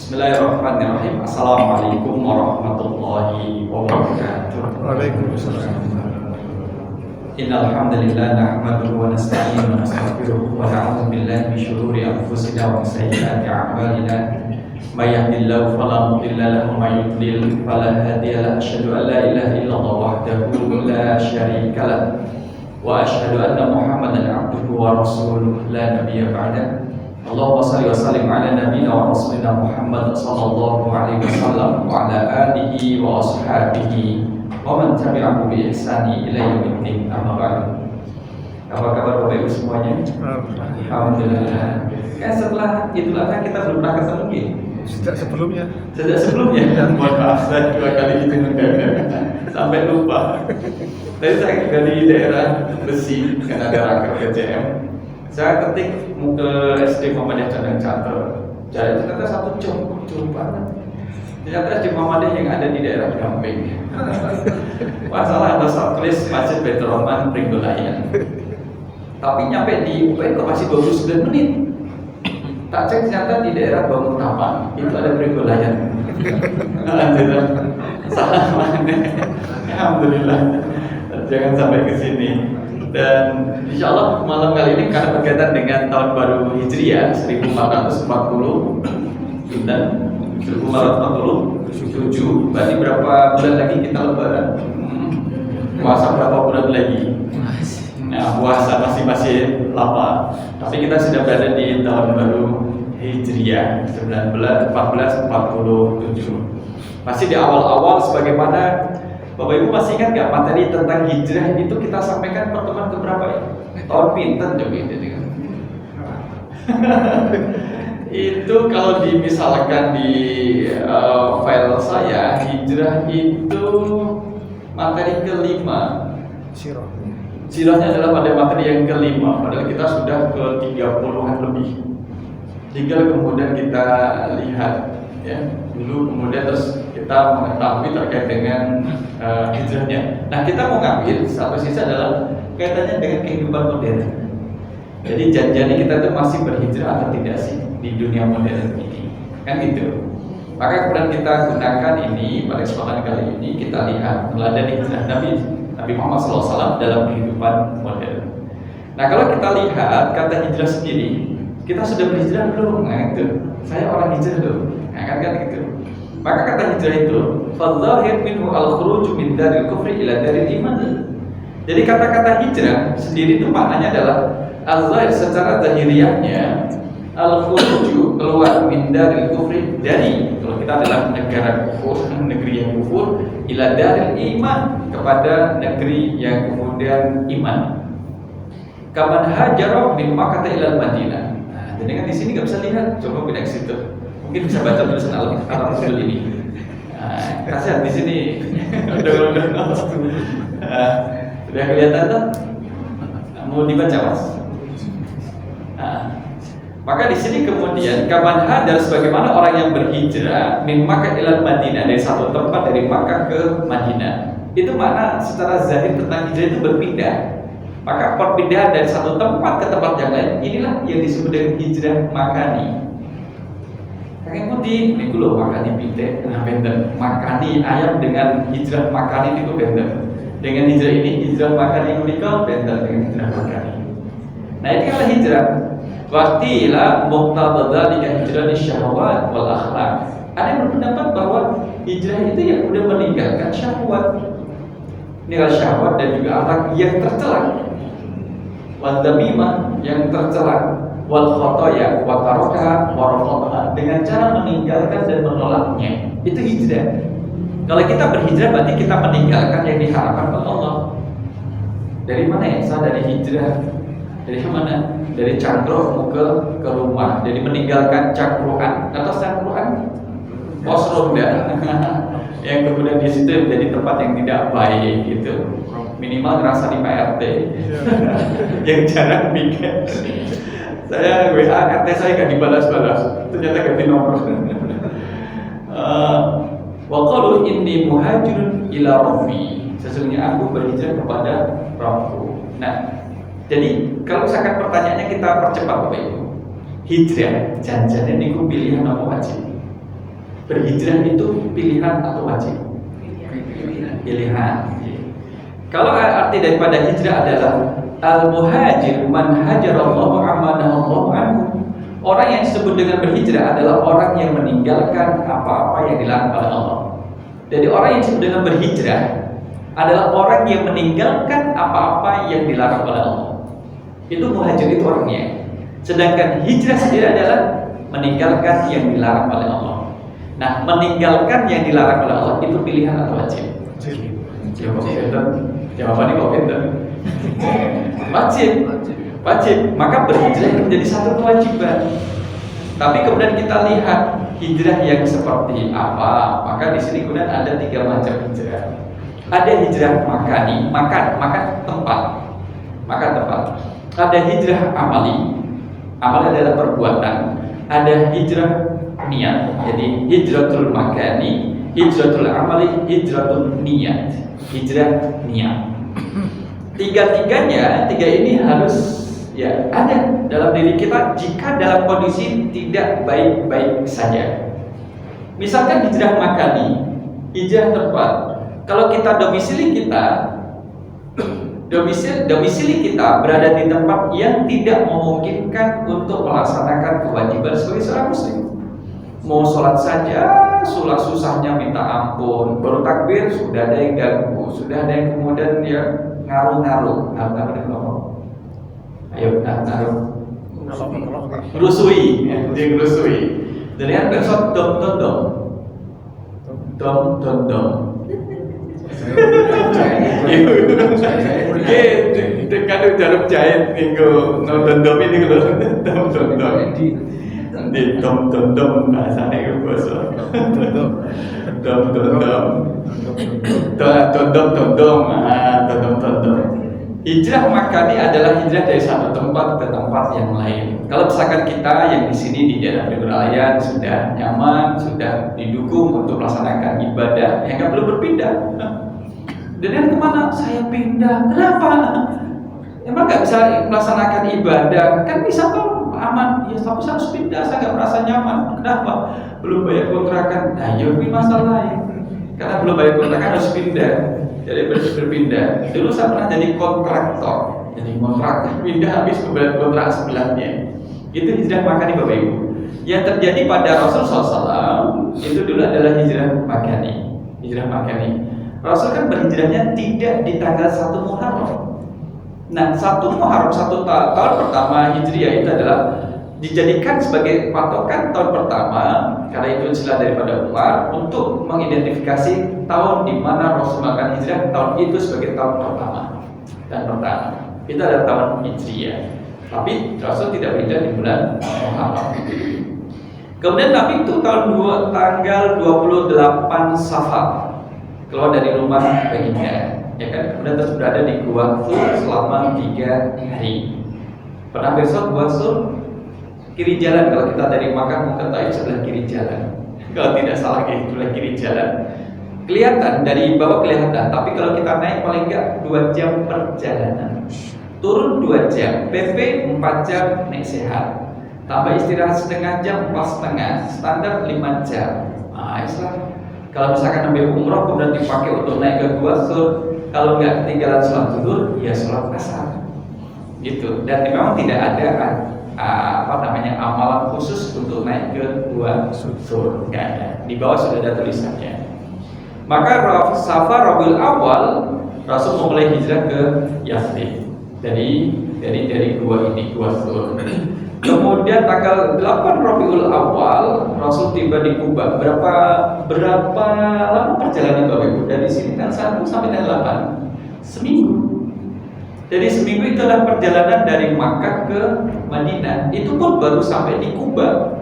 Bismillahirrahmanirrahim. Assalamualaikum warahmatullahi wabarakatuh. Waalaikumsalam. Innal hamdalillah nahmaduhu wa nasta'inuhu wa nastaghfiruh wa na'udzu billahi min shururi anfusina wa min sayyiati a'malina. May yahdihillahu fala mudilla lahu wa may yudlil fala hadiya lahu. Asyhadu an la ilaha illallah wahdahu la syarika lahu wa asyhadu anna Muhammadan 'abduhu wa rasuluhu la nabiyya ba'dahu. Allahumma salli wa sallim ala nabiyyina wa rasulina Muhammad sallallahu alaihi wasallam wa ala alihi wa ashabihi wa man tabi'ahu bi ihsani ila yaumiddin. Amma ba'du. Apa kabar Bapak Ibu semuanya? Alhamdulillah. Kan setelah Idul Adha kita belum pernah ketemu ya? Sejak sebelumnya. Mohon maaf, saya 2 kali itu mendadak sampai lupa. Tadi saya juga di daerah Besi kan ada raker PCM. Saya ketik ke SD Muhammadiyah Cadang Cater. Jadi ternyata 1 jam banget. Ternyata SD Muhammadiyah yang ada di daerah Gamping. Masalah ada tulis Masjid Baitur Rahman Pringgolayan. Tapi nyampe di UPN kok masih 29 menit. Tak cek ternyata di daerah Bangun Tapan itu ada Pringgolayan. Salah mana? Alhamdulillah. Jangan sampai ke sini. Dan insya Allah malam kali ini karena berkaitan dengan tahun baru Hijriah 1440 dan 1447, berarti berapa bulan lagi kita lebaran? Puasa berapa bulan lagi? Nah, puasa masih lama. Tapi kita sudah berada di tahun baru Hijriah 1447. Masih di awal-awal sebagaimana Bapak Ibu masih ingat nggak materi tentang hijrah itu kita sampaikan pertemuan keberapa ya? Tahun pinten coba itu kan? Itu kalau dimisalkan di file saya, hijrah itu materi kelima. Sirahnya adalah pada materi yang kelima, padahal kita sudah ke 30-an lebih. Tinggal kemudian kita lihat ya, dulu kemudian terus kita mengetahui terkait dengan hijrahnya. Nah, kita mau ngambil satu sisi adalah kaitannya dengan kehidupan modern. Jadi janjiannya kita itu masih berhijrah atau tidak sih di dunia modern ini, kan gitu. Maka kemudian kita gunakan ini pada kesempatan kali ini kita lihat teladan hijrah Nabi Muhammad SAW dalam kehidupan modern. Nah, kalau kita lihat kata hijrah sendiri, kita sudah berhijrah belum? Nah itu, saya orang hijrah loh. Nah kan gitu. Maka kata hijrah itu, fadzahir minhu al-khuruj min daril kufri ila daril iman. Jadi kata-kata hijrah sendiri itu maknanya adalah al-zahir secara zahiriahnya al-khuruj keluar min daril kufri dari, kalau kita adalah negara kufur, negeri yang kufur, ila daril iman kepada negeri yang kemudian iman. Kaman hajarah min Makkah ila Madinah. Jadi kan di sini nggak bisa lihat, coba pindah ke situ. Mungkin bisa baca tulisan Al-Rasul ini. Kasihan di sini. Udah kelihatan tuh? Mau dibaca Mas? Maka di sini kemudian kaman hadar sebagaimana orang yang berhijrah min Makkah ila Madinah, dari satu tempat dari Makkah ke Madinah. Itu makna secara zahir tentang hijrah itu berpindah. Maka perpindahan dari satu tempat ke tempat yang lain, inilah yang disebut dengan hijrah makani. Kakek putih, ini loh makani pite, nah benten. Makani ayam dengan hijrah makani itu benten. Dengan hijrah ini, hijrah makani unikal benten dengan hijrah makani. Nah ini adalah hijrah. Waktila muqtadadzalika hijrah syahwat wal akhlak. Ada yang berpendapat bahwa hijrah itu yang udah meninggalkan syahwat, nilai syahwat dan juga akhlak yang tercela, wal damimah yang tercela, wal khotoya wa taraka wa rafadha, dengan cara meninggalkan dan menolaknya. Itu hijrah. Kalau kita berhijrah berarti kita meninggalkan yang diharapkan oleh Allah. Dari mana ya? Saya dari hijrah. Dari mana? Dari cangkruk ke rumah. Jadi meninggalkan cangkruan atau cangkruan pos ronda. Yang kemudian di situ menjadi tempat yang tidak baik gitu. Minimal ngerasa di PRT yang jarang bikin. Saya WA RT saya gak dibalas-balas, ternyata ganti nomor. Wa qalu inni muhajirun ila rabbi, sesungguhnya aku berhijrah kepada Rabbku. Nah, jadi kalau misalkan pertanyaannya kita percepat Bapak Ibu, hijrah janjiannya niku pilihan apa wajib? berhijrah itu pilihan atau wajib? Pilihan. Kalau arti daripada hijrah adalah al-muhajir man hajarallahu amanahu anhu. Orang yang disebut dengan berhijrah adalah orang yang meninggalkan apa-apa yang dilarang oleh Allah. Jadi orang yang disebut dengan berhijrah adalah orang yang meninggalkan apa-apa yang dilarang oleh Allah. Itu muhajir, itu orangnya. Sedangkan hijrah sendiri adalah meninggalkan yang dilarang oleh Allah. Nah, meninggalkan yang dilarang oleh Allah itu pilihan atau wajib? Jawabannya kok pintar. Wajib. Wajib. Maka berhijrah itu menjadi satu kewajiban. Tapi kemudian kita lihat hijrah yang seperti apa. Maka di sini kemudian ada 3 macam hijrah. Ada hijrah makan tempat. Makan tempat. Ada hijrah amali. Amal adalah perbuatan. Ada hijrah niat. Jadi hijratul makani, hijratul amali, hijratul niat. Hijrah niat. Tiga ini harus ya ada dalam diri kita jika dalam kondisi tidak baik-baik saja. Misalkan hijrah makani, hijrah tempat. Kalau kita domisili kita berada di tempat yang tidak memungkinkan untuk melaksanakan kewajiban sebagai seorang muslim. Mau sholat saja, sholat susahnya minta ampun, baru takbir sudah ada yang ganggu, sudah ada yang kemudian dia ngaruh-ngaruh. Ayo ngaruh. Rusui, dia rusui. Jadi kan besok dom. Kadang jarum jahit minggu dom ini kalau dom bahasanya itu bahasa dom. Hijrah makani adalah hijrah dari satu tempat ke tempat yang lain. Kalau misalkan kita yang di sini di daerah Peralayan sudah nyaman, sudah didukung untuk melaksanakan ibadah, ya nggak perlu berpindah. Dan kemana? Saya pindah. Kenapa? Emang nggak bisa melaksanakan ibadah? Kan bisa tuh aman. Ya tapi saya harus pindah. Saya nggak merasa nyaman. Kenapa? Belum bayar kontrakan. Nah, ini masalahnya. Karena belum bayar kontrakan harus pindah. Jadi berpindah. Dulu saya pernah jadi kontraktor. Jadi kontraktor pindah habis kemudian kontrak sebelahnya. Itu hijrah makani Bapak Ibu. Yang terjadi pada Rasul SAW itu dulu adalah hijrah makani. Hijrah makani. Rasul kan berhijrahnya tidak di tanggal 1 Muharram. Nah, 1 Muharram, 1 tahun pertama Hijriah itu adalah dijadikan sebagai patokan tahun pertama, karena itu istilah daripada Umar untuk mengidentifikasi tahun di mana Rasul melakukan hijrah, tahun itu sebagai tahun pertama. Dan pertama itu adalah tahun Hijriah. Tapi Rasul tidak berhijrah di bulan Muharram. Kemudian Nabi itu tanggal 28 Safar keluar dari rumah baginda, ya kan? Kemudian terus berada di Gua Thur selama 3 hari. Pernah besok Gua Thur kiri jalan, kalau kita dari Makkah mau ke Taif sebelah kiri jalan. Kalau tidak salah sebelah kiri jalan. Kelihatan dari bawah kelihatan, tapi kalau kita naik paling enggak 2 jam perjalanan. Turun 2 jam, PP 4 jam naik sehat. Tambah istirahat setengah jam, pas setengah, standar 5 jam. Nah, Islam. Kalau misalkan ambil umroh kemudian dipakai untuk naik ke Gua Thur, kalau nggak ketinggalan sholat zuhur, ya sholat asar, gitu. Dan memang tidak ada amalan khusus untuk naik ke Gua Thur, nggak ada. Di bawah sudah ada tulisannya. Maka Safar Rabiul Awal Rasul memulai hijrah ke Yathrib dari Gua Thur. Kemudian tanggal 8 Rabiul Awal Rasul tiba di Kuba. Berapa lama perjalanan Bapak Ibu? Dari sini tanggal 1 sampai tanggal 8. Seminggu. Jadi seminggu itu adalah perjalanan dari Makkah ke Madinah. Itu pun baru sampai di Kuba.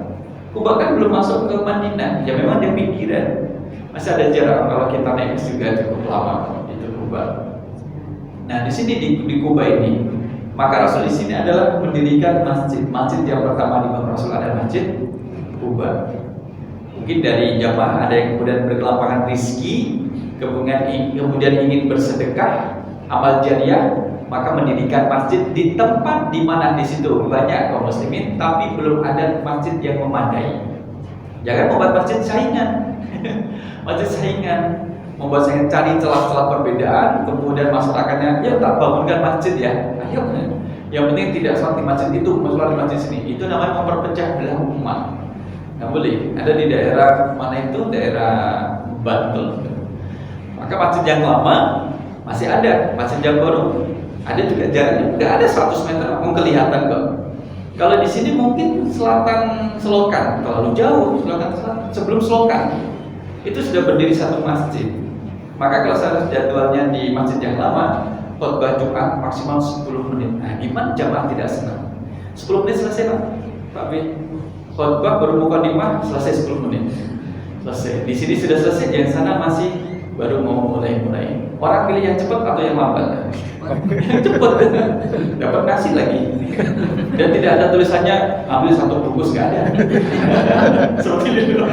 Kuba kan belum masuk ke Madinah. Ya memang dia pinggiran. Masih ada jarak, kalau kita naik juga cukup lama itu Kuba. Nah, di sini di Kuba ini, maka Rasul di sini adalah mendirikan masjid yang pertama di bawah Rasul adalah Masjid Kuba. Mungkin dari jamaah ada yang kemudian berkelapangan rizki, kemudian ingin bersedekah, amal jariah, maka mendirikan masjid di tempat di mana di situ banyak kaum muslimin, tapi belum ada masjid yang memadai. Jangan membuat masjid saingan. Masjid saingan, membuat saingan, cari celah-celah perbedaan, kemudian masyarakatnya, ya tak bangunkan masjid ya. Ayo. Yang penting tidak sholat di masjid itu, sholat di masjid sini. Itu namanya memperpecah belah umat. Nggak boleh. Ada di daerah mana itu, daerah Bantul. Maka masjid yang lama masih ada, masjid yang baru ada juga jaraknya nggak ada 100 meter, mau kelihatan kok. Kalau di sini mungkin selatan Selokan, terlalu jauh selatan sebelum Selokan itu sudah berdiri satu masjid. Maka kalau saya jadwalnya di masjid yang lama, khotbah Jumat maksimal 10 menit. Nah, gimana jamaah tidak senang? 10 menit selesai Pak B. Khotbah baru mukadimah selesai 10 menit. Selesai. Di sini sudah selesai, yang sana masih baru mau mulai. Orang pilih yang cepat atau yang lambat? Yang cepat, dapat nasi lagi. Dan tidak ada tulisannya ambil satu bungkus, nggak ada. Seperti itu.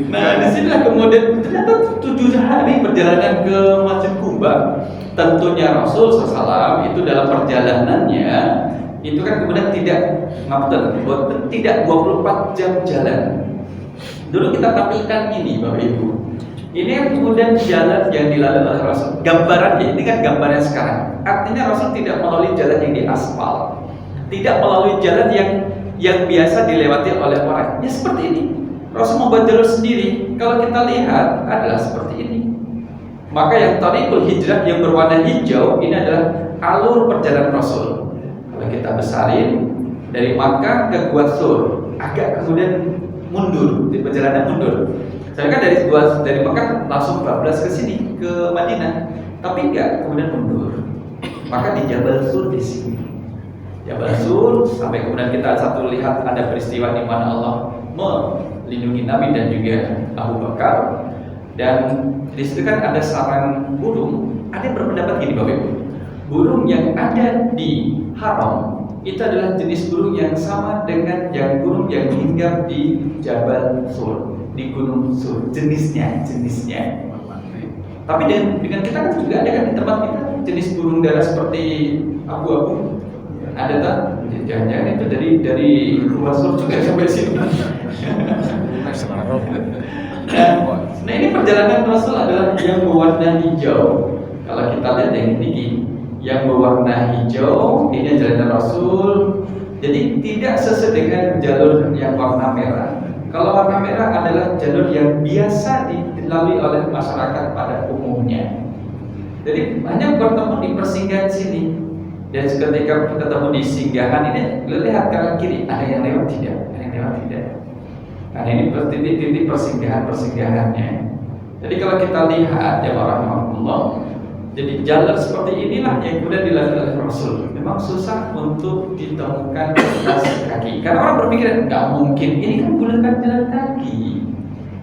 Nah, disinilah kemudian ternyata 7 hari perjalanan ke Masjid Kuba. Tentunya Rasul SAW itu dalam perjalanannya itu kan kemudian tidak 24 jam jalan. Dulu kita tampilkan ini Bapak Ibu. Ini yang kemudian jalan yang dilalui oleh Rasul. Gambarannya, ini kan gambarnya sekarang. Artinya Rasul tidak melalui jalan yang diaspal, tidak melalui jalan yang biasa dilewati oleh orang. Ya seperti ini. Rasul membuat jalur sendiri. Kalau kita lihat adalah seperti ini. Maka yang Thariqul Hijrah yang berwarna hijau ini adalah alur perjalanan Rasul. Kalau kita besarin dari Makkah ke Gua Thur, agak kemudian mundur, di perjalanan mundur. Saya kan dari Makkah langsung bablas ke sini ke Madinah, tapi enggak, kemudian mundur. Maka di Jabal Sur di sini. Jabal Sur sampai kemudian kita satu lihat ada peristiwa di mana Allah melindungi Nabi dan juga Abu Bakar. Dan di situ kan ada sarang burung. Ada yang berpendapat gini Bapak Ibu. Burung yang ada di Haram itu adalah jenis burung yang sama dengan burung yang hinggap di Jabal Sur, di Gunung Sur, jenisnya. Tapi dengan kita kan juga ada kan di tempat kita jenis burung darah seperti abu-abu. Ada tak? Jangan-jangan itu dari Gua Sur juga sampai sini. Nah ini perjalanan Rasul adalah yang berwarna hijau. Kalau kita lihat yang tinggi, yang berwarna hijau ini jalan Rasul. Jadi tidak sesuai dengan jalur yang warna merah. Kalau warna merah adalah jalur yang biasa dilalui oleh masyarakat pada umumnya. Jadi banyak bertemu di persinggahan sini. Dan ketika kita ketemu di singgahan ini, lihat kanan kiri ada yang lewat tidak, ada yang lewat tidak. Nah ini titik-titik persinggahannya. Jadi kalau kita lihat ya warahmatullah, jadi jalan seperti inilah yang kemudian dilalui oleh Rasul. Memang susah untuk ditemukan kaki. Karena orang berpikir nggak mungkin. Ini kan bukan jalan kaki.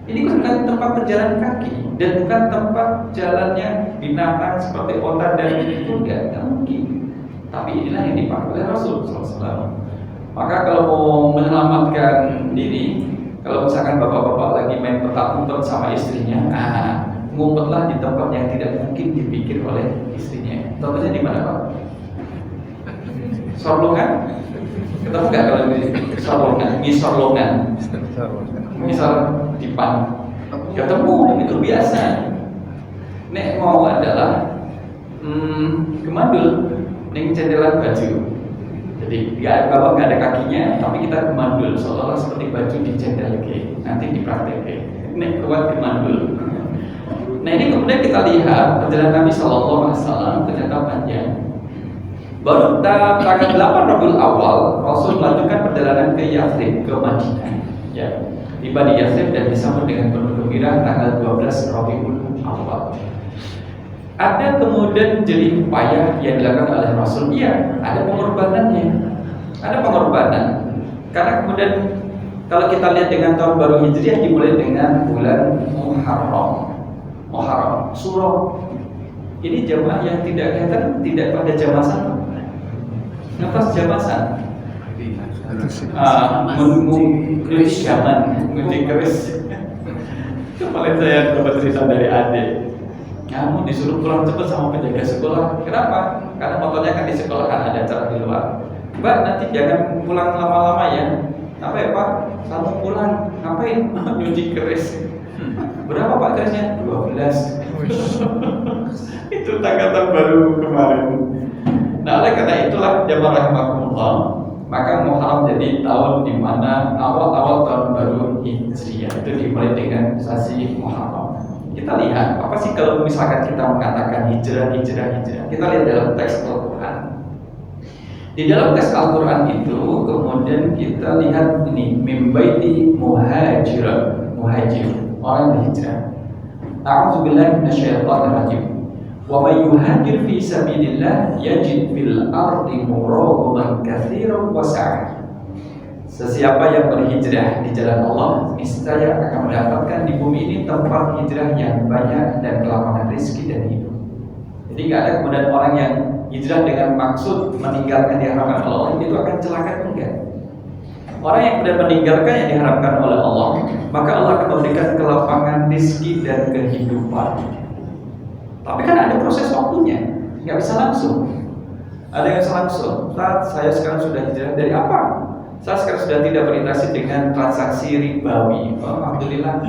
Ini bukan tempat berjalan kaki dan bukan tempat jalannya binatang seperti onta dan kuda. Nggak mungkin. Tapi inilah yang dipakai oleh Rasul SAW. Maka kalau mau menyelamatkan diri, kalau misalkan bapak-bapak lagi main petak umpet sama istrinya, ngumpetlah di tempat yang tidak mungkin dipikir oleh istrinya. Contohnya di mana Pak? Sorlongan? Ketemu nggak kalau di Sorlongan? Misorlongan? Misal di Pan? Ketemu, itu biasa. Nek mau adalah kemandul, ning cendelan baju. Jadi bapak nggak ada kakinya, tapi kita kemandul seolah-olah seperti baju dicendel nanti dipraktek. Nek kuat kemandul. Nah ini kemudian kita lihat perjalanan Nabi SAW ternyata panjang. Baru tanggal 8 Rabiul Awal Rasul melanjutkan perjalanan ke Yathrib, ke Madinah. Ya, tiba di Yathrib dan disambut dengan penuh gembira tanggal 12 Rabiul Awal. Ada kemudian jerih payah yang dilakukan oleh Rasul. Iya, ada pengorbanannya. Ada pengorbanan. Karena kemudian kalau kita lihat dengan tahun baru Hijriah dimulai dengan bulan Muharram, Suro. Ini jamaah yang tidak kelihatan, tidak pada jamasan. Nafas jamasan. Kritis zaman, kritis. Kemarin saya dapat cerita dari adik. Kamu disuruh pulang cepat sama penjaga sekolah. Kenapa? Karena motornya kan di sekolah kan ada acara di luar. Mbak nanti jangan pulang lama-lama ya. Apa ya Pak? Saya mau pulang. Ngapain? Nyuci keris. Berapa Pak kerisnya? 12. Itu tangkatan baru kemarin. Nah oleh karena itulah jamaah rahimakumullah, maka Muharram jadi tahun di mana awal-awal tahun baru Hijriah itu dimulai dengan sasi Muharram. Kita lihat apa sih kalau misalkan kita mengatakan hijrah. Kita lihat dalam teks Al-Quran. Di dalam teks Al-Quran itu kemudian kita lihat ini mimbaiti muhajir, orang berhijrah. A'udzubillahi minasyaitonir rajim. Wa may yuhajir fi sabilillah yajid fil ardi muragaman katsiran wa sa'ah. Sesiapa yang berhijrah di jalan Allah, niscaya akan mendapatkan di bumi ini tempat hijrah yang banyak dan kelapangan rezeki dan hidup. Jadi nggak ada kemudian orang yang hijrah dengan maksud meninggalkan yang diharapkan oleh Allah itu akan celaka, enggak. Orang yang sudah meninggalkan yang diharapkan oleh Allah, maka Allah akan memberikan kelapangan rezeki dan kehidupan. Tapi kan ada proses waktunya, nggak bisa langsung. Ada yang bisa langsung. Saya sekarang sudah hijrah dari apa? Saya sekarang sudah tidak berinteraksi dengan transaksi ribawi. Oh, alhamdulillah.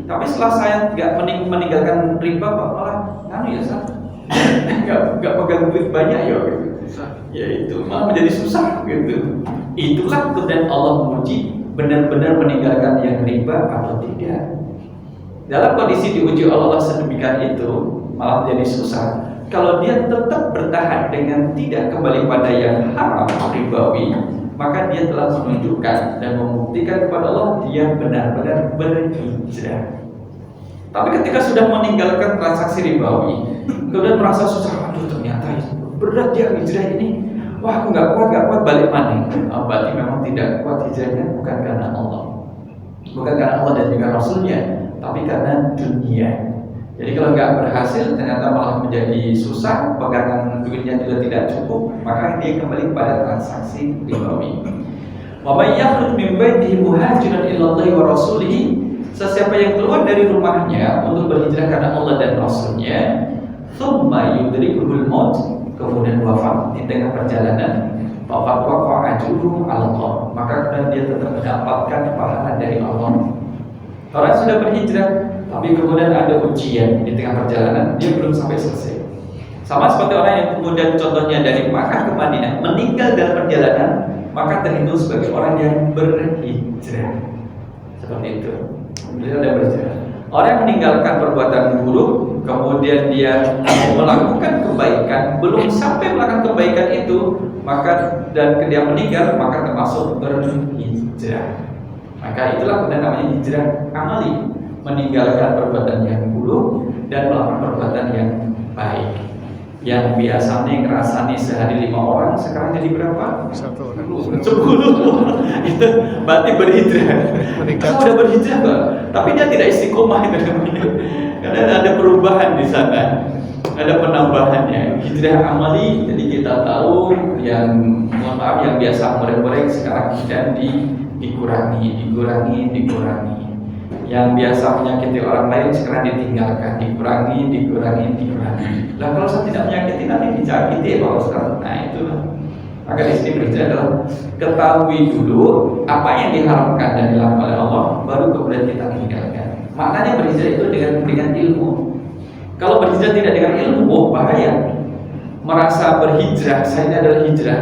Tapi setelah saya nggak meninggalkan riba, malah ya saya nggak pegang duit banyak ya gitu. Ya itu malah menjadi susah gitu. Itulah kemudian Allah menguji benar-benar meninggalkan yang riba atau tidak. Dalam kondisi diuji Allah sedemikian itu malah menjadi susah. Kalau dia tetap bertahan dengan tidak kembali pada yang haram ribawi, maka dia telah menunjukkan dan membuktikan kepada Allah dia benar-benar berhijrah. Tapi ketika sudah meninggalkan transaksi ribawi, kemudian merasa susah, aduh ternyata berat ya hijrah ini. Wah, aku nggak kuat balik mana? Berarti memang tidak kuat hijrahnya bukan karena Allah, bukan karena Allah dan juga Rasulnya, tapi karena dunia. Jadi kalau nggak berhasil, ternyata malah menjadi susah, pegangan duitnya juga tidak cukup, maka dia kembali pada transaksi ribawi. Wa may yakhruj min baitihi muhajiran ila Allah wa rasulihi, sesiapa yang keluar dari rumahnya untuk berhijrah karena Allah dan Rasulnya, thumma yudrikuhul maut, kemudian wafat di tengah perjalanan, faqad waqa'a ajruhu 'ala Allah, maka kemudian dia tetap mendapatkan pahala dari Allah. Orang sudah berhijrah, tapi kemudian ada ujian di tengah perjalanan, dia belum sampai selesai. Sama seperti orang yang kemudian contohnya dari Makkah ke Madinah meninggal dalam perjalanan, maka terhitung sebagai orang yang berhijrah. Seperti itu. Dia ada berhijrah. Orang yang meninggalkan perbuatan buruk, kemudian dia melakukan kebaikan, belum sampai melakukan kebaikan itu, maka dan dia meninggal, maka termasuk berhijrah. Maka itulah kemudian namanya hijrah amali, meninggalkan perbuatan yang buruk dan melakukan perbuatan yang baik. Yang biasanya ngerasani sehari 5 orang, sekarang jadi berapa? 10. Itu berarti berhijrah. Sudah berhijrah Pak, tapi dia tidak istiqomah itu namanya. Karena ada perubahan di sana, ada penambahannya. Hijrah amali, jadi kita tahu yang mohon maaf yang biasa goreng-goreng sekarang sudah dikurangi. Yang biasa menyakiti orang lain sekarang ditinggalkan, dikurangi. Lah kalau saya tidak menyakiti nanti disakiti Pak Ustaz. Nah itu. Maka di sini berhijrah adalah ketahui dulu apa yang diharapkan dan dilakukan oleh Allah, baru kemudian kita tinggalkan. Maknanya berhijrah itu dengan ilmu. Kalau berhijrah tidak dengan ilmu, bahaya. Merasa berhijrah, saya ini adalah hijrah,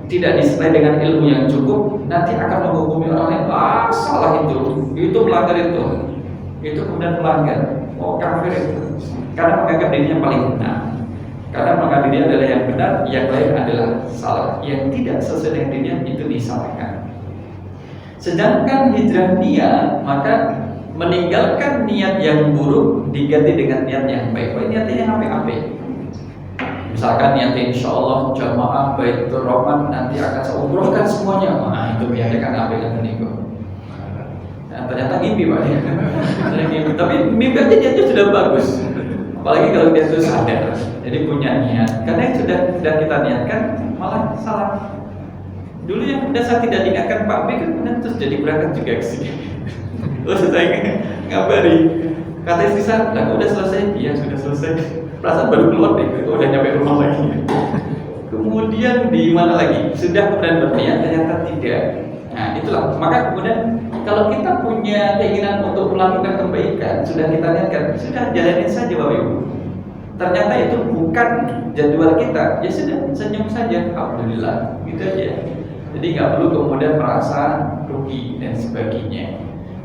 tidak disertai dengan ilmu yang cukup, nanti akan menghukumi orang lain. Salah itu melanggar itu kemudian melanggar, kafir itu, karena menganggap dirinya paling benar, karena menganggap dirinya adalah yang benar, yang lain adalah salah, yang tidak sesuai dengan dirinya itu disalahkan. Sedangkan hijrah niat, maka meninggalkan niat yang buruk diganti dengan niat yang baik. Niatnya yang apik-apik. Misalkan niatnya insya Allah jamaah Baitur Rahman nanti akan saya umrohkan semuanya. Nah itu niatnya kan apik kan menikah. Nah, ternyata mimpi Pak ya. Tapi mimpi aja dia sudah bagus. Apalagi kalau dia sudah sadar, jadi punya niat. Karena yang sudah kita niatkan malah salah. Dulu yang sudah saya tidak niatkan Pak B kan kemudian terus jadi berangkat juga ke sini. Terus saya ngabari, kata istri saya, udah selesai? Iya sudah selesai. Perasaan baru keluar deh, udah nyampe rumah lagi. Kemudian di mana lagi? Sudah kemudian berniat ternyata tidak. Nah itulah, maka kemudian kalau kita punya keinginan untuk melakukan kebaikan, sudah kita niatkan, sudah jalanin saja Bapak Ibu. Ternyata itu bukan jadwal kita, ya sudah senyum saja, alhamdulillah, gitu aja. Jadi nggak perlu kemudian merasa rugi dan sebagainya.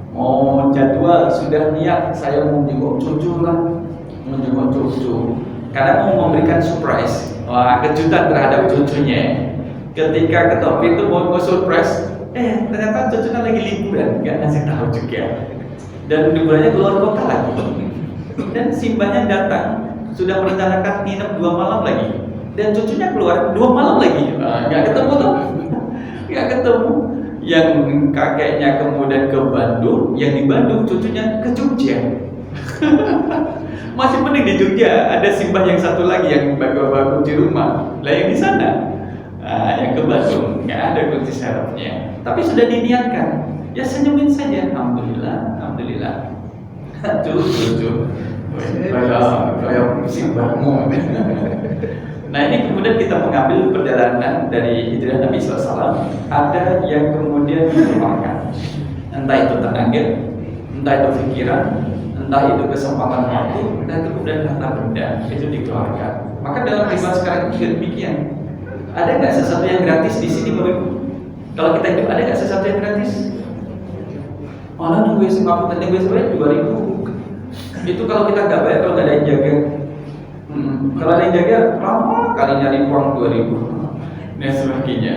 Mau jadwal sudah niat, saya mau menjenguk cucu lah, menjenguk cucu, karena mau memberikan surprise, kejutan terhadap cucunya. Ketika ketok pintu mau surprise, ternyata cucunya lagi liburan, nggak ngasih tahu juga. Dan liburannya keluar kota lagi. Dan simbahnya datang, sudah merencanakan nginep 2 malam lagi. Dan cucunya keluar 2 malam lagi, nggak ketemu tuh, nggak ketemu. Yang kakeknya kemudian ke Bandung, yang di Bandung cucunya ke Jogja. Masih mending di Jogja, ada simbah yang satu lagi yang bagus-bagus di rumah. Lah yang di sana, yang ke Bandung nggak ada kunci syaratnya. Tapi sudah diniatkan, ya senyumin saja. Alhamdulillah, alhamdulillah. Cucu, kayak simbahmu. Nah ini kemudian kita mengambil perjalanan dari hijrah Nabi SAW. Ada yang kemudian dikeluarkan, entah itu tenaga, entah itu pikiran, entah itu kesempatan waktu, entah itu kemudian harta benda, itu dikeluarkan. Maka dalam kehidupan sekarang juga demikian. Ada nggak sesuatu yang gratis di sini Bapak Ibu? Kalau kita hidup ada nggak sesuatu yang gratis? Malah nunggu Singapura, nunggu sebenarnya 2.000. Itu kalau kita nggak bayar, kalau nggak ada yang jaga. Kalau ada yang jaga, lama kali nyari uang 2.000 dan sebagainya.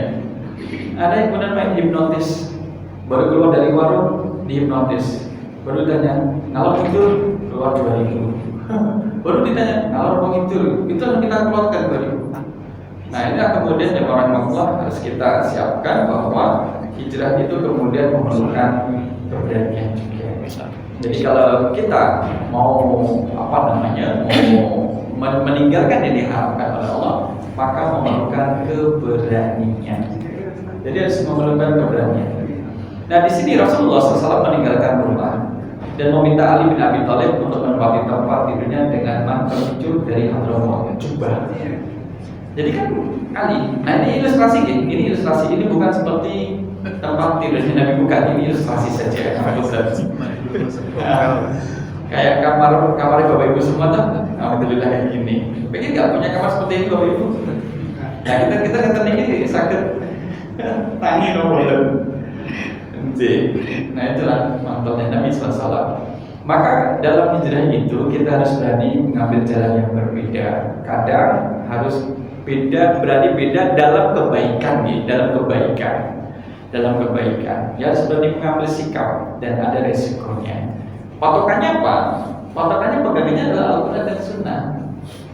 Ada yang kemudian main hipnotis, baru keluar dari warung dihipnotis, baru ditanya ngalor itu keluar 2.000. Baru ditanya ngalor itu kita keluarkan 2.000. Nah ini kemudian yang rahmatullah harus kita siapkan bahwa hijrah itu kemudian memerlukan keberanian juga. Jadi kalau kita mau mau meninggalkan yang diharapkan oleh Allah, maka memerlukan keberanian. Jadi harus memerlukan keberanian. Nah di sini Rasulullah SAW meninggalkan rumah dan meminta Ali bin Abi Thalib untuk menempati tempat tidurnya dengan mantel hijau dari Hadramaut, jubah. Jadi kan Ali, nah ini ilustrasi, ini bukan seperti tempat tidurnya Nabi, bukan, ini ilustrasi saja. Kayak kamar Bapak Ibu semua tuh, alhamdulillah kayak gini. Pengen nggak punya kamar seperti ini Bapak Ibu? Nah kita ini sakit tangi nomor. Nah itulah mantelnya Nabi SAW. Maka dalam hijrah itu kita harus berani mengambil jalan yang berbeda. Kadang harus berani beda dalam kebaikan nih, dalam kebaikan. Ya harus berani mengambil sikap dan ada resikonya. Patokannya apa? Patokannya pegangannya adalah Al-Quran dan Sunnah.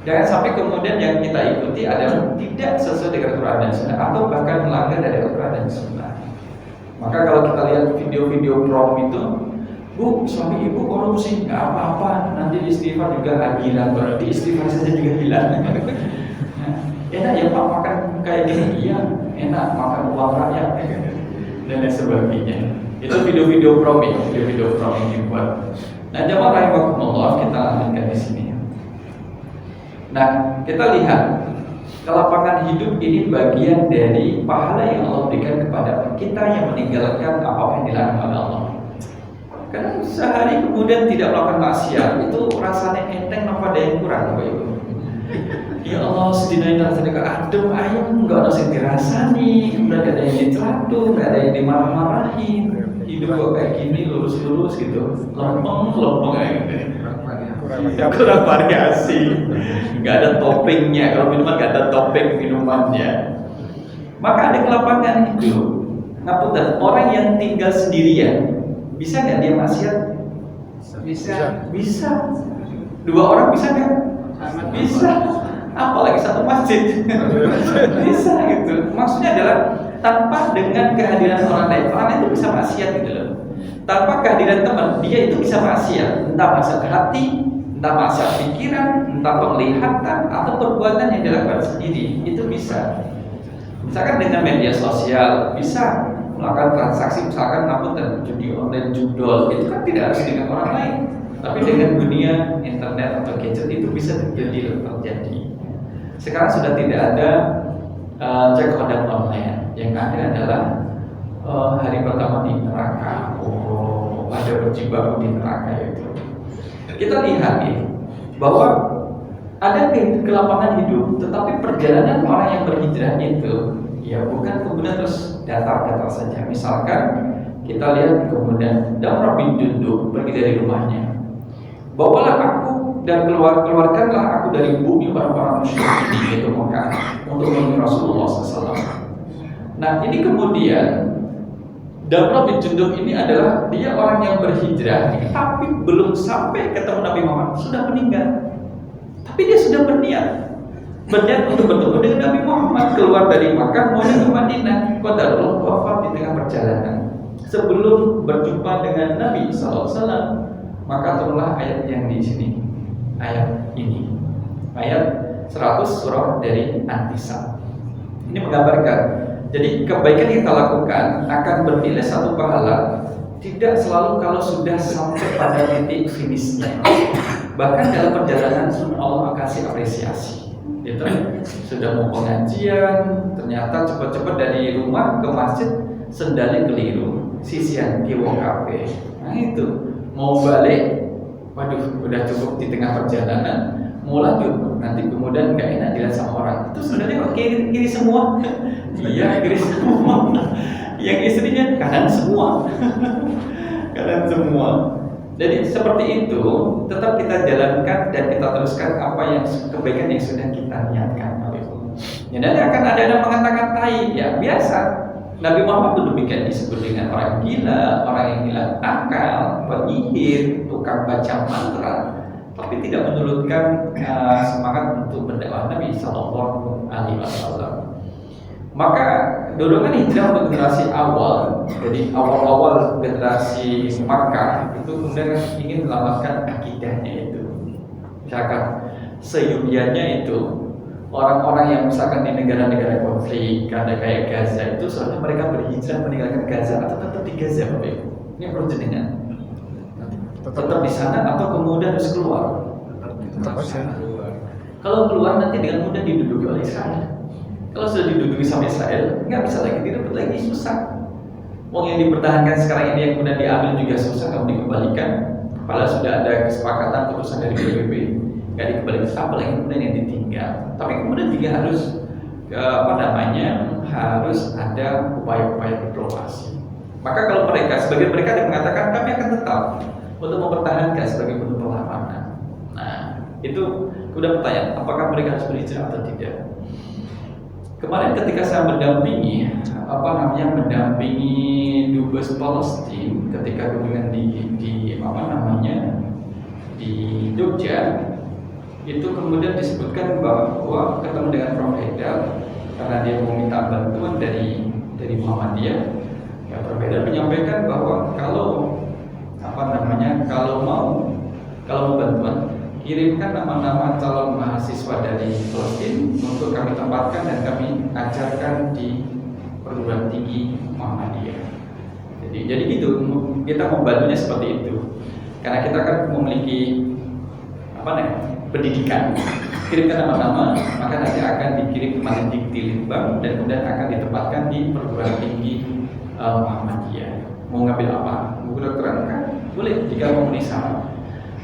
Jangan sampai kemudian yang kita ikuti adalah tidak sesuai dengan Al-Quran dan Sunnah atau bahkan melanggar dari Al-Quran dan Sunnah. Maka kalau kita lihat video-video prom itu, Bu, suami ibu korupsi, nggak apa-apa, nanti istighfar juga hilang, berarti istighfar saja juga hilang. Enak ya Pak makan kayak gini, iya enak makan uang rakyat dan lain sebagainya. Itu video-video prom yang dibuat. Nah, jamaah rahimakumullah, kita lanjutkan di sini. Nah, kita lihat kelapangan hidup ini bagian dari pahala yang Allah berikan kepada kita yang meninggalkan apa yang dilarang oleh Allah. Karena sehari kemudian tidak melakukan maksiat itu rasanya enteng, apa ada yang kurang, Bapak Ibu. Ya Allah, sedinain rasanya adem ayam, nggak ada yang dirasani, udah gak ada yang dicelatu, nggak ada yang dimarah-marahin. Hidup kok kayak gini lurus-lurus gitu, lempeng kayak gitu. Kurang variasi, nggak ada toppingnya. Kalau minuman nggak ada topping minumannya. Maka ada kelapangan hidup. Ngapunten, orang yang tinggal sendirian bisa nggak dia maksiat? Bisa. 2 orang bisa nggak? Bisa. Apalagi satu masjid. Bisa gitu. Maksudnya adalah tanpa dengan kehadiran orang lain itu bisa maksiat gitu loh. Tanpa kehadiran teman, dia itu bisa maksiat. Entah maksiat hati, entah maksiat pikiran, entah penglihatan atau perbuatan yang dilakukan sendiri, itu bisa. Misalkan dengan media sosial bisa melakukan transaksi, misalkan judi online, judol, itu kan tidak harus dengan orang lain, tapi dengan dunia internet atau gadget itu bisa terjadi. Sekarang sudah tidak ada cek kodam online. Yang ada adalah hari pertama di neraka. Oh, ada berjibaku di neraka itu. Kita lihat nih bahwa ada kelapangan hidup, tetapi perjalanan orang yang berhijrah itu ya bukan kemudian terus datar-datar saja. Misalkan kita lihat kemudian Damrah bin Jundub pergi dari rumahnya. Bawalah aku dan keluarkanlah aku dari bumi orang-orang musyrik yaitu Mekah untuk menemui Rasulullah SAW. Nah ini kemudian Damrah bin Jundub ini adalah dia orang yang berhijrah, tapi belum sampai ketemu Nabi Muhammad, sudah meninggal. Tapi dia sudah berniat untuk bertemu dengan Nabi Muhammad, keluar dari Makkah menuju ke Madinah. Qadarullah wafat di tengah perjalanan. Sebelum berjumpa dengan Nabi SAW, maka turunlah ayat yang di sini. Ayat ini. Ayat 100 surah dari An-Nisa. Ini menggambarkan, jadi kebaikan yang kita lakukan akan bernilai satu pahala tidak selalu kalau sudah sampai pada titik finishnya. Bahkan dalam perjalanan pun Allah kasih apresiasi. Itu sudah mau pengajian, ternyata cepat-cepat dari rumah ke masjid sendalnya keliru, sisian kiwo kafe. Nah itu mau balik, waduh udah cukup di tengah perjalanan, mau lanjut nanti kemudian gak enak dilihat sama orang. Itu sebenarnya kok kiri semua. Iya kiri semua. Yang istrinya kanan semua. Kanan semua. Jadi seperti itu tetap kita jalankan dan kita teruskan apa yang kebaikan yang sudah kita niatkan. Ya, nanti akan ada yang mengatakan tai, ya biasa. Nabi Muhammad itu demikian disebut dengan orang gila, orang yang hilang akal, penyihir, tukang baca mantra, tapi tidak menurunkan semangat untuk berdakwah Nabi Sallallahu Alaihi Wasallam. Maka dorongan hijrah untuk generasi awal, jadi awal-awal generasi Makkah itu kemudian ingin melamatkan akidahnya itu. Misalkan seyubiannya itu orang-orang yang misalkan di negara-negara konflik, ada kayak Gaza itu seharusnya mereka berhijrah meninggalkan Gaza atau tetap di Gaza, Bapak Ibu. Ini perlu jenengan. Tetap di sana atau kemudian harus keluar. Kalau keluar nanti dengan mudah diduduki oleh Israel. Kalau sudah diduduki sama Israel, nggak bisa lagi direbut lagi, susah. Wong yang dipertahankan sekarang ini yang kemudian diambil juga susah, kalau dikembalikan. Padahal sudah ada kesepakatan putusan dari PBB, nggak dikembalikan, apalagi kemudian yang ditinggal. Tapi kemudian juga harus harus ada upaya-upaya diplomasi. Maka kalau sebagian mereka ada mengatakan kami akan tetap untuk mempertahankan sebagai bentuk perlawanan. Nah, itu udah pertanyaan, apakah mereka harus berhijrah atau tidak? Kemarin ketika saya mendampingi Dubes Palestina ketika kunjungan di Jogja, itu kemudian disebutkan bahwa ketemu dengan Prof. Haidar karena dia meminta bantuan dari Muhammadiyah. Ya, Prof. Haidar menyampaikan bahwa kalau mau bantuan, kirimkan nama-nama calon mahasiswa dari Palestina untuk kami tempatkan dan kami ajarkan di perguruan tinggi Muhammadiyah. Jadi gitu, kita membantunya seperti itu. Karena kita kan memiliki pendidikan. Kirimkan nama-nama, maka nanti akan dikirim ke Madinah Litbang dan kemudian akan ditempatkan di perguruan tinggi Muhammadiyah. Mau ngambil apa? Mau kedokteran kan? Boleh jika memenuhi syarat.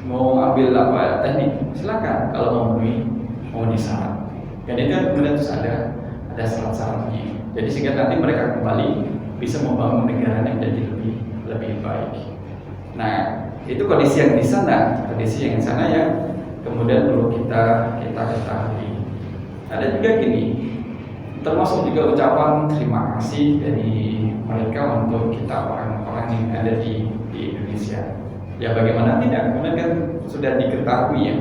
Mau ambil teknik, silakan kalau memenuhi syarat. Dan itu kan kemudian terus ada syarat-syaratnya. Jadi sehingga nanti mereka kembali bisa membangun negara yang menjadi lebih baik. Nah, itu kondisi yang di sana, yang kemudian perlu kita ketahui. Ada juga gini, termasuk juga ucapan terima kasih dari mereka untuk kita orang-orang yang ada di Indonesia. Ya bagaimana tidak, kemudian kan sudah diketahui ya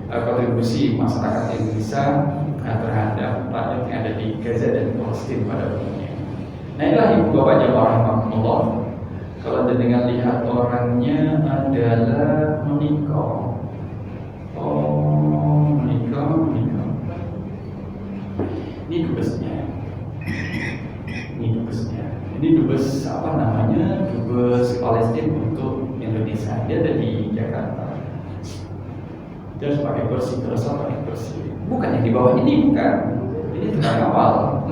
kontribusi masyarakat Indonesia terhadap rakyat yang ada di Gaza dan Palestina pada umumnya. Nah inilah ibu bapak jamaah rahmatullah. Kalau dengan lihat orangnya adalah menikah. Menikah. Ini dubesnya. Ini dubes dubes Palestina untuk Indonesia. Dia ada di Jakarta. Dia harus pakai bersih, terus pakai bersih. Bukan yang di bawah ini, bukan. ini tukang ngawal.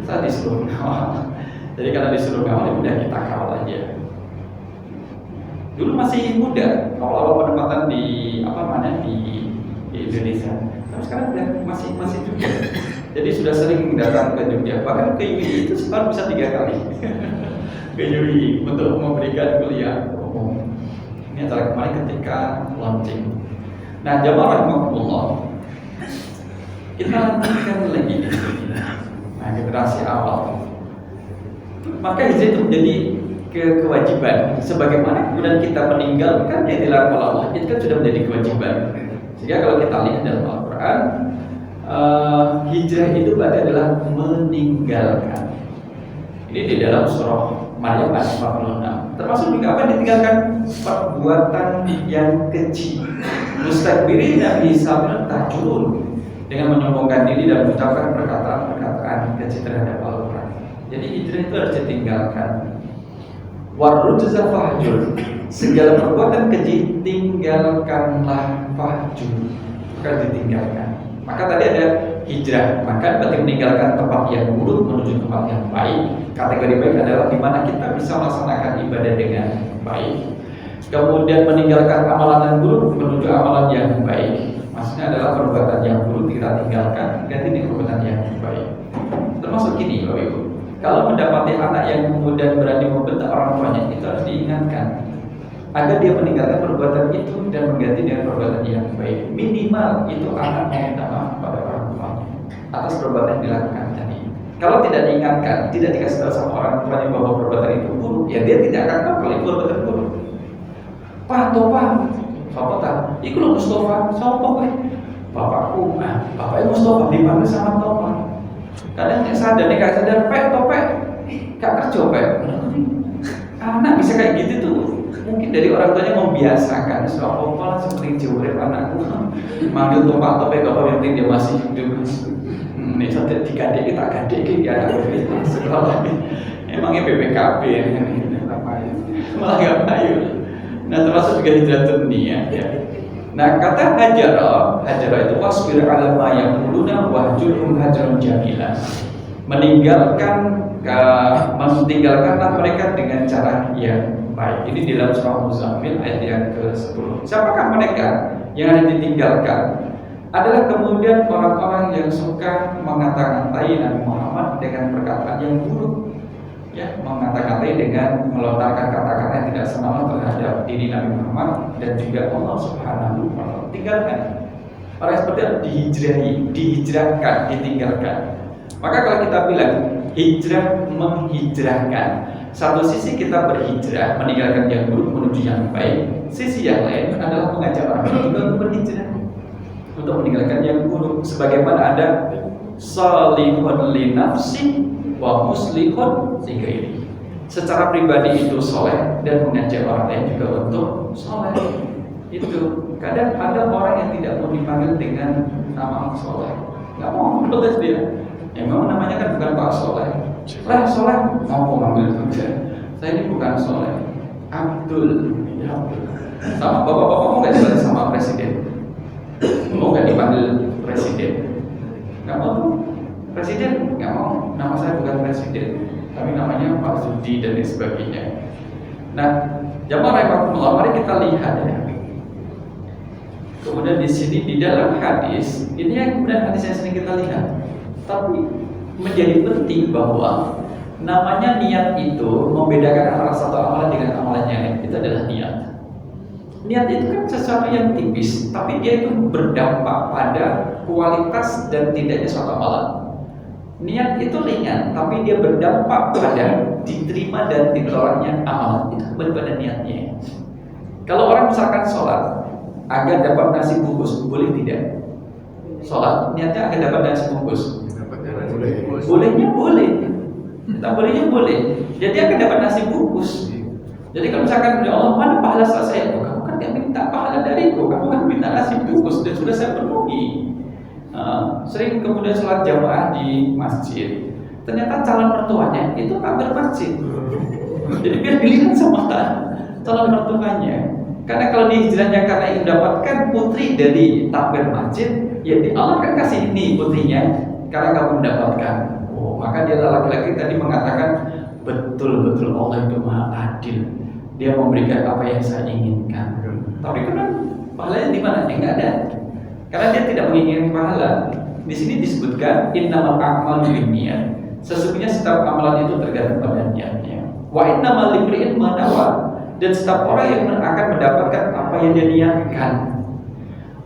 Saya disuruh ngawal. Jadi karena disuruh ngawal, udah kita kawal aja. Dulu masih muda, awal-awal penempatan di di Indonesia. Tapi sekarang udah masih juga. Jadi sudah sering datang ke Jogja, bahkan ke UI itu setahun bisa 3 kali. Ke UI untuk memberikan kuliah umum. Ini acara kemarin ketika launching. Nah, jamaah rahimahullah, kita lanjutkan lagi. Nah, generasi awal. Maka hijrah itu menjadi kewajiban. Sebagaimana kemudian kita meninggalkan yang dilarang oleh Allah, itu kan sudah menjadi kewajiban. Sehingga kalau kita lihat dalam Al-Quran, hijrah itu berarti adalah meninggalkan. Ini di dalam surah Maryam ayat 46. Termasuk juga apa yang ditinggalkan? Perbuatan yang keji. Mustakbirina bi sabrin tajurun, dengan menyombongkan diri dan mengucapkan perkataan-perkataan keji terhadap Al-Quran. Jadi hijrah itu harus ditinggalkan. Warujza fahjur, segala perbuatan keji tinggalkanlah, fahjur, bukan ditinggalkan. Maka tadi ada hijrah, maka berarti meninggalkan tempat yang buruk menuju tempat yang baik. Kategori baik adalah di mana kita bisa melaksanakan ibadah dengan baik. Kemudian meninggalkan amalan yang buruk menuju amalan yang baik. Maksudnya adalah perbuatan yang buruk kita tinggalkan, ganti dengan perbuatan yang baik. Termasuk gini, Bapak Ibu. Kalau mendapati anak yang kemudian berani membentak orang tuanya, itu harus diingatkan agar dia meninggalkan perbuatan itu dan mengganti dengan perbuatan yang baik. Minimal itu anak meminta maaf pada orang tuanya atas perbuatan yang dilakukan tadi. Kalau tidak diingatkan, tidak dikasih tahu sama orang tuanya bahwa perbuatan itu buruk, ya dia tidak akan tahu kalau itu perbuatan buruk. Pak, topa, siapa tahu? Iku lo Mustafa, siapa kan? Bapakku, bapaknya Mustafa dipanggil sama topa. Kadang nggak sadar, nih nggak sadar, topek, gak kerja pek. Anak bisa kayak gitu tuh. Mungkin dari orang tuanya membiasakan soal seperti jurep anakku manggil topek apa yang penting dia masih hidup. Ini sampai digadek kita gadek ya sekolah. Emangnya BPKB malah nggak payu. Nah termasuk juga hijrah niat ya. Nah kata hajara itu wasbir ala ma yaquluna wahjurhum hajran jamila. Meninggalkanlah mereka dengan cara yang baik. Ini di dalam surah Muzammil ayat yang ke-10. Siapakah mereka yang ada ditinggalkan? Adalah kemudian orang-orang yang suka mengata-ngatai Nabi Muhammad dengan perkataan yang buruk. Ya, mengata-ngatai dengan melontarkan kata-kata yang tidak senonoh terhadap diri Nabi Muhammad dan juga Allah Subhanahu wa Ta'ala. Tinggalkan. Orang seperti itu dihijrahkan, ditinggalkan. Maka kalau kita bilang hijrah menghijrahkan, satu sisi kita berhijrah meninggalkan yang buruk menuju yang baik, sisi yang lain adalah mengajak orang juga untuk berhijrah, untuk meninggalkan yang buruk. Sebagaimana ada salihun li nafsi wa muslihun li ghairi. Secara pribadi itu soleh dan mengajak orang lain juga untuk soleh. Itu kadang ada orang yang tidak mau dipanggil dengan nama soleh, nggak mau protes dia. Ya memang namanya kan bukan Pak Soleh. Soleh mau manggil juga. Saya ini bukan Soleh, Abdul. Ya Abdul. Sama bapak-bapak mau nggak dipanggil sama presiden? Mau nggak dipanggil presiden? Nggak mau. Presiden nggak mau. Nama saya bukan presiden, tapi namanya Pak Sudi dan lain sebagainya. Nah, jamaah rahimahullah, mari kita lihat ya. Kemudian di sini di dalam hadis ini yang kemudian hadis yang sering kita lihat. Tapi menjadi penting bahwa namanya niat itu membedakan antara satu amalan dengan amalan yang lain. Itu adalah niat. Niat itu kan sesuatu yang tipis, tapi dia itu berdampak pada kualitas dan tidaknya suatu amalan. Niat itu ringan, tapi dia berdampak pada diterima dan ditolaknya amalan. Itu kembali pada niatnya. Kalau orang misalkan sholat agar dapat nasi bungkus, boleh tidak? Sholat niatnya agar dapat nasi bungkus. Bolehnya boleh, tak bolehnya boleh. Jadi akan dapat nasi bungkus. Jadi kalau misalkan ya Allah, mana pahala saya? Kamu kan tidak minta pahala dariku, kamu kan minta nasi bungkus dan sudah saya penuhi. Sering kemudian sholat jamaah di masjid, ternyata calon mertuanya itu takbir masjid. Jadi biar dilihat sama calon mertuanya. Karena kalau di hijrahnya karena ingin mendapatkan putri dari takbir masjid, ya Allah kan kasih ini putrinya. karena kamu mendapatkan. Oh, maka dia laki-laki tadi mengatakan betul-betul Allah itu maha adil. Dia memberikan apa yang saya inginkan. Tapi kan pahalanya di mana? Enggak ada. Karena dia tidak menginginkan pahala. Di sini disebutkan innamal a'malu binniyat. Sesungguhnya setiap amalan itu tergantung pada niatnya. Wa innamal liqri'in ma nawa. Dan setiap orang yang akan mendapatkan apa yang dia niatkan.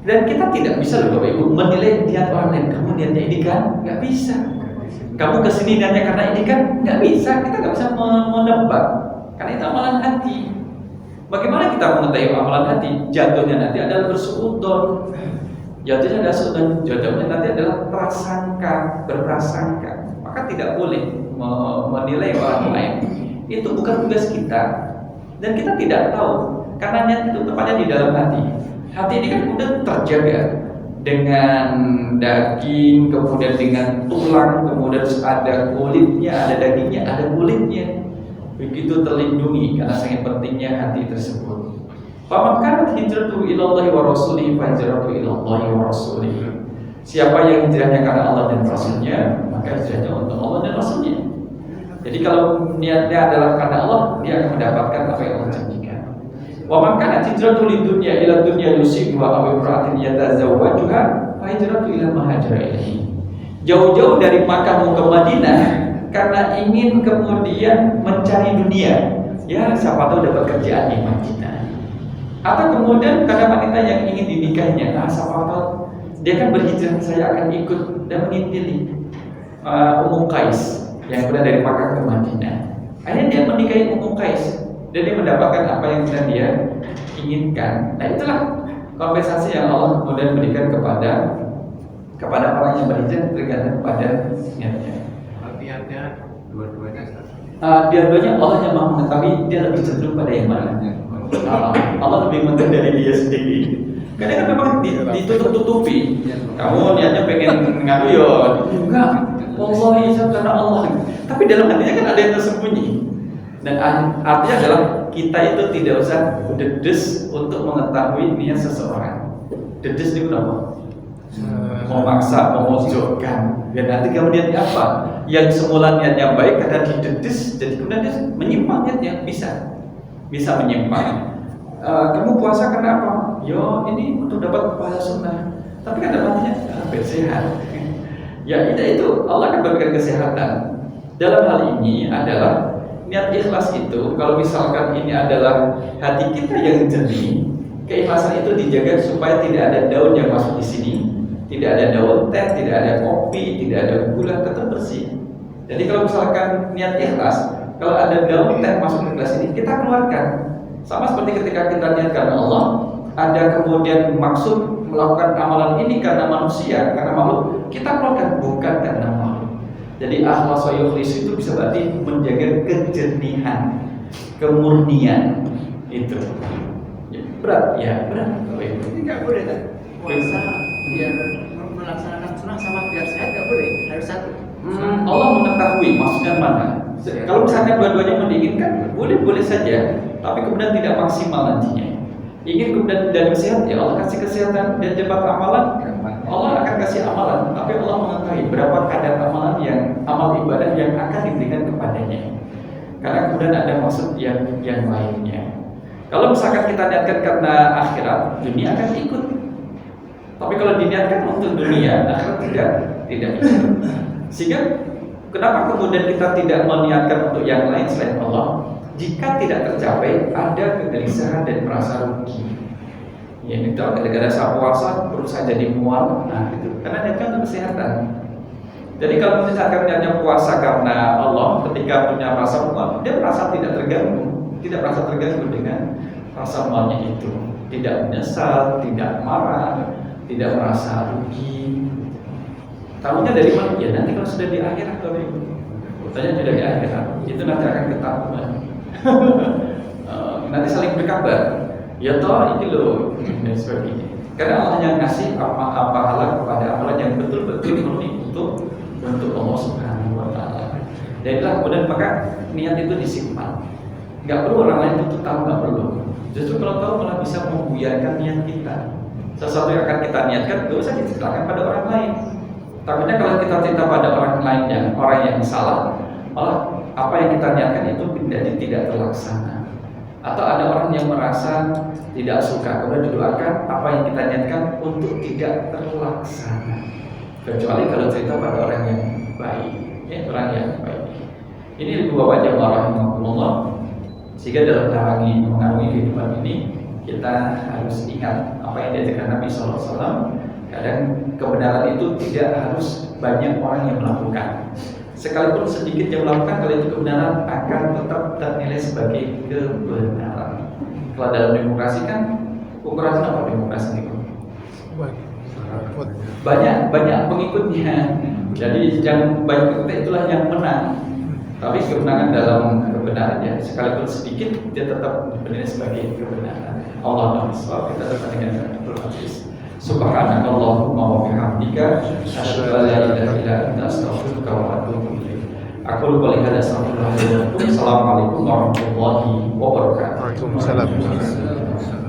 Dan kita tidak bisa loh Bapak Ibu menilai niat orang lain. Kamu niatnya ini kan? Nggak bisa. Kamu kesini niatnya karena ini kan? Nggak bisa. Kita nggak bisa menebak. Karena itu amalan hati. Bagaimana kita mengetahui amalan hati? Jatuhnya nanti adalah bersuudzon. Jatuhnya adalah suudzon. Jatuhnya nanti adalah berprasangka. Maka tidak boleh menilai orang lain. Itu bukan tugas kita. Dan kita tidak tahu. Karena niat itu tepatnya di dalam hati. Hati ini kan udah terjaga dengan daging, kemudian dengan tulang, kemudian ada kulitnya, ada dagingnya, ada kulitnya. Begitu terlindungi karena sangat pentingnya hati tersebut. Faman kanat hijratuhu ilallahi wa rasulihi fa hijratuhu ilallahi wa rasulihi. Siapa yang hijrahnya karena Allah dan Rasulnya, maka hijrahnya untuk Allah dan Rasulnya. Jadi kalau niatnya adalah karena Allah, dia akan mendapatkan apa yang Allah janjikan. Wa man kanat hijratuhu lidunya ila dunya yusibuha aw imra'atin yatazawwajuha fa hijratuhu ila ma hajara ilaihi. Jauh-jauh dari Makkah mau ke Madinah karena ingin kemudian mencari dunia. Ya, siapa tahu dapat kerjaan di Madinah. Atau kemudian karena wanita yang ingin dinikahinya, siapa tahu dia kan berhijrah, saya akan ikut dan mengintili Ummu Qais yang berada dari Makkah ke Madinah. Akhirnya dia menikahi Ummu Qais. Dan dia mendapatkan apa yang sudah dia inginkan. Nah, itulah kompensasi yang Allah kemudian berikan kepada orang yang berhijrah tergantung pada niatnya. Artinya dua-duanya Dua-duanya Allah yang maha mengetahui dia lebih cenderung pada yang mana. Allah lebih mengetahui dari dia sendiri. Karena kan memang ditutup-tutupi. Kamu niatnya pengen ngadu ya, enggak. Wallahi karena Allah. Tapi dalam hatinya kan ada yang tersembunyi. Dan artinya adalah kita itu tidak usah dedes untuk mengetahui niat seseorang. Dedes itu apa? Memaksa, memojokkan. Dan nanti kemudian apa? Yang semula niatnya baik karena didedes, jadi kemudian dia menyimpang niatnya bisa menyimpang. Kamu puasa karena apa? Yo, ini untuk dapat pahala sunnah. Tapi kan dapatnya biar sehat. Ya itu Allah akan berikan kesehatan. Dalam hal ini adalah niat ikhlas itu, kalau misalkan ini adalah hati kita yang jernih, keikhlasan itu dijaga supaya tidak ada daun yang masuk di sini, tidak ada daun teh, tidak ada kopi, tidak ada gula, tetap bersih. Jadi kalau misalkan niat ikhlas, kalau ada daun teh masuk ke gelas ini, kita keluarkan. Sama seperti ketika kita niat karena Allah, ada kemudian maksud melakukan amalan ini karena manusia, karena makhluk, kita keluarkan bukan karena makhluk. Jadi akhlas wa yukhlis itu bisa berarti menjaga kejernihan, kemurnian itu. Ya, berat. Ini nggak boleh kan? Puasa biar melaksanakan sunnah sama biar sehat nggak boleh, harus satu. Allah mengetahui maksudnya mana. Kalau misalkan dua-duanya mendiinginkan, boleh saja, tapi kemudian tidak maksimal nantinya. Ingin kemudian dan sehat, ya Allah kasih kesehatan dan dapat amalan. Allah akan kasih amalan, tapi Allah mengetahui berapa kadar amalan amal ibadah yang akan diberikan kepadanya. Karena kemudian ada maksud yang lainnya. Kalau misalkan kita niatkan karena akhirat, dunia akan ikut. Tapi kalau diniatkan untuk dunia, akhirat tidak ikut. Sehingga kenapa kemudian kita tidak meniatkan untuk yang lain selain Allah? Jika tidak tercapai, ada kegelisahan dan merasa rugi. Ya itu gara-gara saya puasa perut saya jadi mual, gitu. Karena niatnya untuk kesehatan. Jadi kalau misalkan niatnya puasa karena Allah, ketika punya rasa mual, dia merasa tidak merasa terganggu dengan rasa mualnya itu, tidak menyesal, tidak marah, tidak merasa rugi. Tahunya dari mana? Ya nanti kalau sudah di akhirat, kalau ibu, tanya sudah di akhirat, itu nanti akan ketahuan. Nanti saling berkabar. Ya toh ini loh dan sebagainya. Karena Allah yang ngasih pahala kepada amalan yang betul-betul murni untuk Allah Subhanahu Wa Taala. Dan itulah kemudian maka niat itu disimpan. Nggak perlu orang lain untuk tahu, nggak perlu. Justru kalau tahu malah bisa membuyarkan niat kita. Sesuatu yang akan kita niatkan tidak usah diceritakan pada orang lain. Takutnya kalau kita cerita pada orang lain orang yang salah, malah apa yang kita niatkan itu menjadi tidak terlaksana. Atau ada orang yang merasa tidak suka, kemudian didoakan apa yang kita niatkan untuk tidak terlaksana. Kecuali kalau cerita pada orang yang baik, orang yang baik. Ini dua wajah warahmatullah. Sehingga dalam mengarungi kehidupan ini kita harus ingat apa yang diajarkan Nabi SAW. Kadang kebenaran itu tidak harus banyak orang yang melakukan. Sekalipun sedikit yang melakukan, kalau itu kebenaran akan tetap ternilai sebagai kebenaran. Kalau dalam demokrasi kan ukuran apa demokrasi itu? Banyak pengikutnya. Jadi yang banyak pengikutnya itulah yang menang. Tapi kemenangan dalam kebenarannya sekalipun sedikit dia tetap bernilai sebagai kebenaran. Allah SWT kita dapat dengan bermajelis. Subhanakallahumma wa bihamdika asyhadu an la ilaha illa anta astaghfiruka wa atubu ilaik. Aku qouli hadza astaghfirullah. Assalamualaikum warahmatullahi wabarakatuh. Waalaikumsalam.